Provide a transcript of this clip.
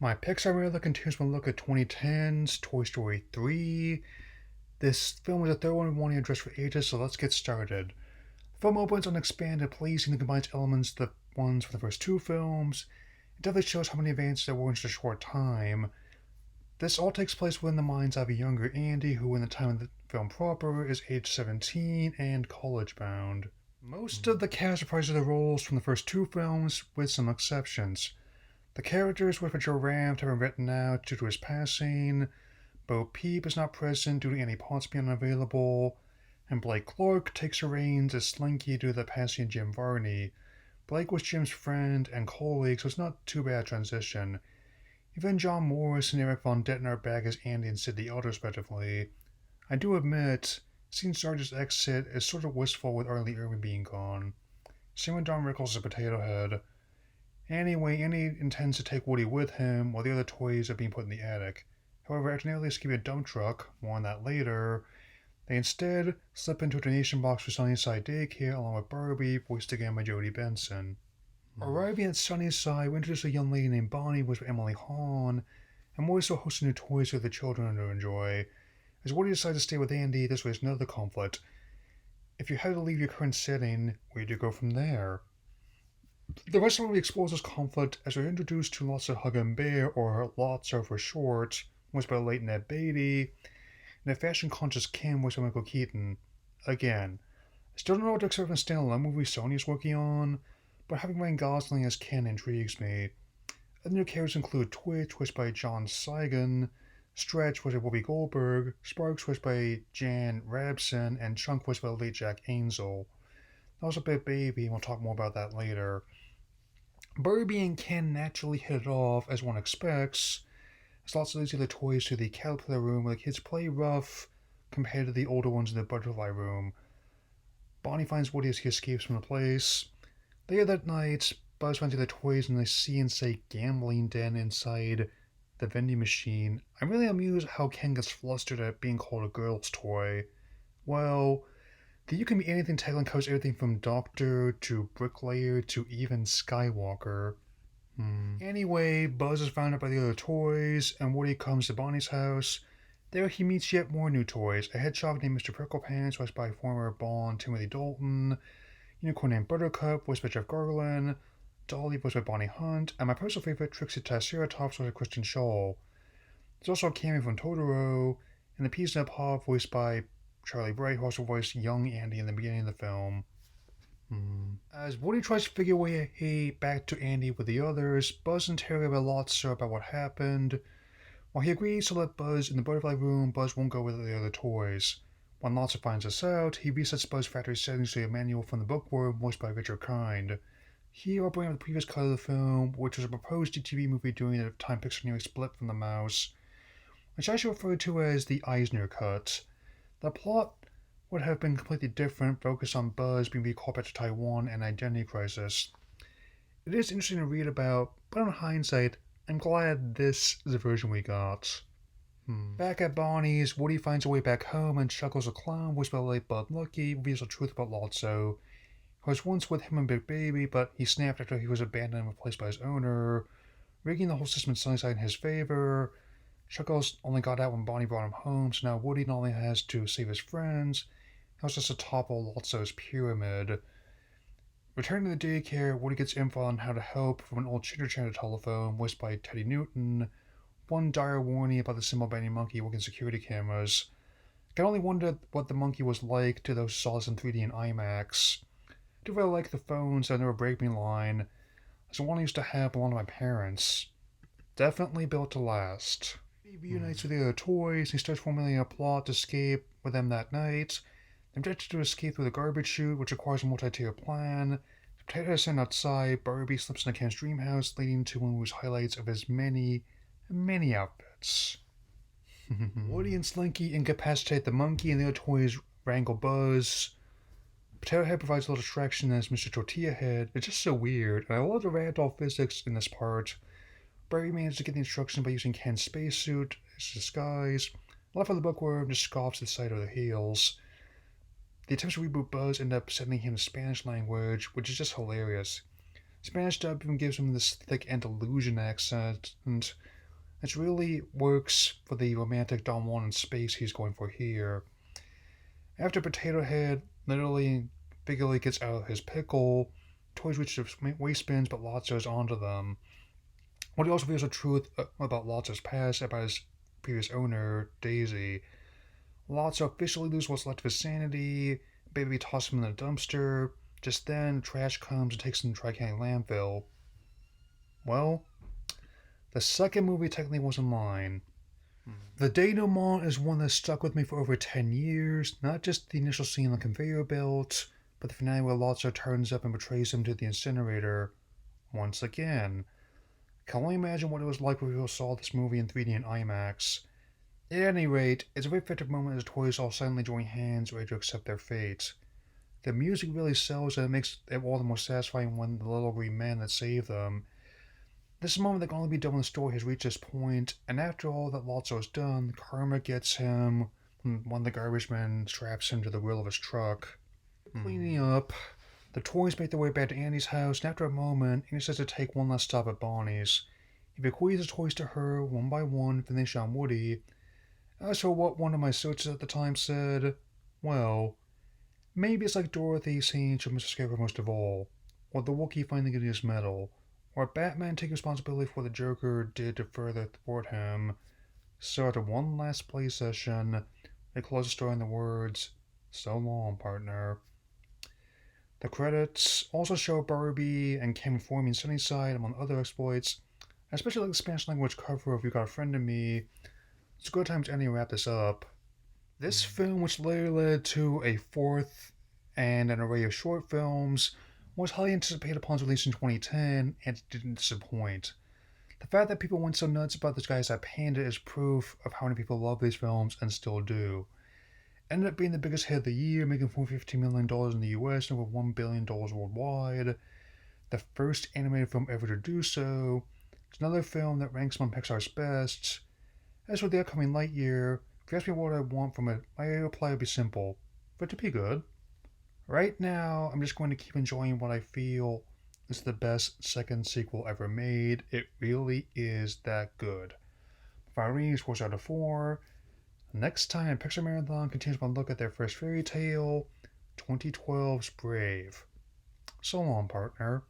My Pixar reel continues my look at 2010's Toy Story 3. This film is the third one we wanted to address for ages, so let's get started. The film opens on expanded, pleasing and combines elements of the ones from the first two films. It definitely shows how many advances there were in such a short time. This all takes place within the mind's eye of a younger Andy, who in the time of the film proper is age 17 and college bound. Most of the cast reprises their roles from the first two films, with some exceptions. The characters with Joe Raft have been written out due to his passing. Bo Peep is not present due to Annie Potts being unavailable, and Blake Clark takes the reins as Slinky due to the passing of Jim Varney. Blake was Jim's friend and colleague, so it's not too bad a transition. Even John Morris and Eric Von Detten are back as Andy and Sid the Elder, respectively. I do admit, seeing Sarge's exit is sort of wistful with Arlie Irving being gone. Same with Don Rickles as a potato head. Anyway, Andy intends to take Woody with him while the other toys are being put in the attic. However, after nearly escaping a dump truck, more on that later, they instead slip into a donation box for Sunnyside Daycare along with Barbie, voiced again by Jodie Benson. Arriving at Sunnyside, we introduce a young lady named Bonnie, voiced by Emily Hahn, and Woody still hosting new toys for the children to enjoy. As Woody decides to stay with Andy, this way is another conflict. If you had to leave your current setting, where do you go from there? The rest of the movie explores this conflict as we're introduced to Lots of Hug and Bear, or Lotso for short, voiced by late Ned Beatty, and a fashion-conscious Kim, voiced by Michael Keaton. Again, I still don't know what to expect from the standalone movie Sony is working on, but having Ryan Gosling as Ken intrigues me. Other new characters include Twitch, voiced by John Saigon, Stretch, voiced by Whoopi Goldberg, Sparks, voiced by Jan Rabson, and Chunk, voiced by the late Jack Ansel. That was a bit baby, and we'll talk more about that later. Barbie and Ken naturally hit it off, as one expects, as lots of these other toys to the caterpillar room where the kids play rough compared to the older ones in the butterfly room. Bonnie finds Woody as he escapes from the place. Later that night, Buzz finds the toys and they see and say gambling den inside the vending machine. I'm really amused how Ken gets flustered at being called a girl's toy. Well, the You Can Be Anything tagline covers everything from Doctor to Bricklayer to even Skywalker. Anyway, Buzz is found out by the other toys, and Woody comes to Bonnie's house. There he meets yet more new toys. A hedgehog named Mr. Pricklepants, voiced by former Bond Timothy Dalton, Unicorn named Buttercup, voiced by Jeff Garland, Dolly, voiced by Bonnie Hunt, and my personal favorite, Trixie Triceratops, voiced by Kristen Schaal. There's also a cameo from Totoro, and the Peas in a Pod, voiced by Charlie Bright, who also voiced young Andy in the beginning of the film. As Woody tries to figure a way back to Andy with the others, Buzz interrogates Lotso about what happened. While he agrees to let Buzz in the butterfly room, Buzz won't go with the other toys. When Lotso finds this out, he resets Buzz's factory settings to a manual from the bookworm, voiced by Richard Kind. Here I'll bring up the previous cut of the film, which was a proposed TV movie during the time Pixar nearly split from the mouse, which I should refer to as the Eisner cut. The plot would have been completely different, focused on Buzz being recalled back to Taiwan and identity crisis. It is interesting to read about, but in hindsight, I'm glad this is the version we got. Back at Bonnie's, Woody finds a way back home and Chuckles a clown, voiced by late Bud Lucky, reveals the truth about Lotso. He was once with him and Big Baby, but he snapped after he was abandoned and replaced by his owner, rigging the whole system in Sunnyside in his favor. Chuckles only got out when Bonnie brought him home, so now Woody not only has to save his friends, he also has to topple Lotso's pyramid. Returning to the daycare, Woody gets info on how to help from an old chitter-chatter telephone, voiced by Teddy Newton, one dire warning about the symbol-banning monkey working security cameras. I can only wonder what the monkey was like to those who saw this in 3D and IMAX. I do really like the phones that never break me line, as the one I used to have belonged to my parents. Definitely built to last. He reunites with the other toys, and he starts formulating a plot to escape with them that night. The objective to escape through the garbage chute, which requires a multi-tier plan. The potato is sent outside, Barbie slips into Ken's dream house, leading to one of those highlights of his many outfits. Woody and Slinky incapacitate the monkey, and the other toys wrangle Buzz. Potato Head provides a little distraction as Mr. Tortilla Head. It's just so weird, and I love the ragdoll physics in this part. Barbie manages to get the instructions by using Ken's spacesuit as a disguise. Left for the bookworm just scoffs at the sight of the heels. The attempts to reboot Buzz end up sending him to Spanish language, which is just hilarious. Spanish dub even gives him this thick Andalusian accent, and it really works for the romantic Don Juan in space he's going for here. After Potato Head literally figuratively gets out of his pickle, toys reach their waistbands, but Lotso's onto them. What he also reveals the truth about Lotso's past, about his previous owner, Daisy. Lotso officially loses what's left of his sanity. Baby tosses him in the dumpster. Just then, trash comes and takes him to Tri-County landfill. Well, the second movie technically was in line. The denouement is one that stuck with me for over 10 years, not just the initial scene on the conveyor belt, but the finale where Lotso turns up and betrays him to the incinerator once again. I can only imagine what it was like when people saw this movie in 3D and IMAX. At any rate, it's a very effective moment as the toys all silently join hands ready to accept their fate. The music really sells and it makes it all the more satisfying when the little green man that saved them. This is a moment that can only be done when the story has reached this point, and after all that Lotso has done, karma gets him when one of the garbage men straps him to the wheel of his truck. Cleaning up, the toys make their way back to Andy's house, and after a moment, Andy says to take one last stop at Bonnie's. He bequeaths his toys to her, one by one, finish on Woody. As for what one of my searches at the time said, well, maybe it's like Dorothy saying to Mr. Scarecrow most of all, or the Wookiee finally getting his medal, or Batman taking responsibility for what the Joker did to further thwart him. So after one last play session, they close the story in the words, "So long, partner." The credits also show Barbie and Ken forming Sunnyside among other exploits. I especially like the Spanish language cover of You Got a Friend in Me. It's a good time to ending wrap this up. This film, which later led to a fourth and an array of short films, was highly anticipated upon its release in 2010, and it didn't disappoint. The fact that people went so nuts about this guy's Panda is proof of how many people love these films and still do. It ended up being the biggest hit of the year, making $415 million in the US and over $1 billion worldwide. The first animated film ever to do so. It's another film that ranks among Pixar's best. As for the upcoming Lightyear, if you ask me what I want from it, my reply would be simple: for it to be good. Right now, I'm just going to keep enjoying what I feel is the best second sequel ever made. It really is that good. Fireys 4 out of 4. Next time, Pixar Marathon continues my look at their first fairy tale, 2012's Brave. So long, partner.